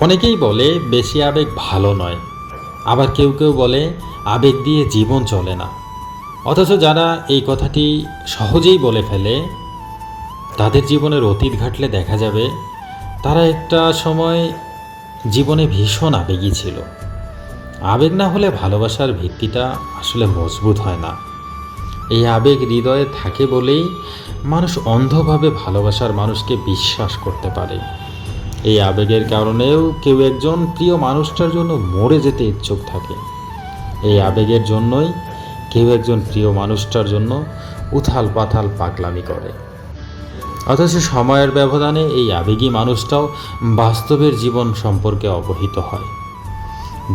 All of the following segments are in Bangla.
অনেকেই বলে বেশি আবেগ ভালো নয়, আবার কেউ কেউ বলে আবেগ দিয়ে জীবন চলে না। অথচ যারা এই কথাটি সহজেই বলে ফেলে, তাদের জীবনের অতীত ঘাটলে দেখা যাবে তারা একটা সময় জীবনে ভীষণ আবেগী ছিল। আবেগ না হলে ভালোবাসার ভিত্তিটা আসলে মজবুত হয় না। এই আবেগ হৃদয়ে থাকে বলেই মানুষ অন্ধভাবে ভালোবাসার মানুষকে বিশ্বাস করতে পারে। এই আবেগের কারণেও কেউ একজন প্রিয় মানুষটার জন্য মরে যেতে ইচ্ছুক থাকে। এই আবেগের জন্যই কেউ একজন প্রিয় মানুষটার জন্য উথাল পাথাল পাগলামি করে। অথচ সময়ের ব্যবধানে এই আবেগী মানুষটাও বাস্তবের জীবন সম্পর্কে অবহিত হয়।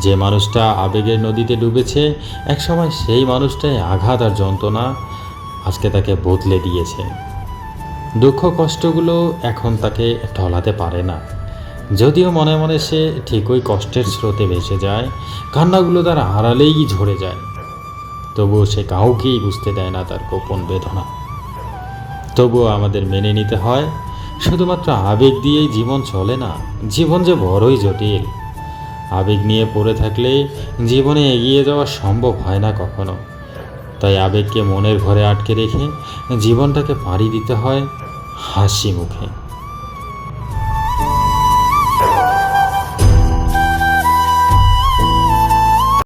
যে মানুষটা আবেগের নদীতে ডুবেছে, একসময় সেই মানুষটাই আঘাত আর যন্ত্রণা আজকে তাকে বদলে দিয়েছে। দুঃখ কষ্টগুলো এখন তাকে টলাতে পারে না, যদিও মনে মনে সে ঠিকই কষ্টের স্রোতে ভেসে যায়, কান্নাগুলো তার আড়ালেই ঝরে যায়। তবুও সে কাউকেই বুঝতে দেয় না তার গোপন বেদনা। তবুও আমাদের মেনে নিতে হয়, শুধুমাত্র আবেগ দিয়েই জীবন চলে না, জীবন যে বড়ই জটিল। আবেগ নিয়ে পড়ে থাকলে জীবনে এগিয়ে যাওয়া সম্ভব হয় না কখনো। তাই আবেগকে মনের ঘরে আটকে রেখে জীবনটাকে পাড়ি দিতে হয় হাসি মুখে।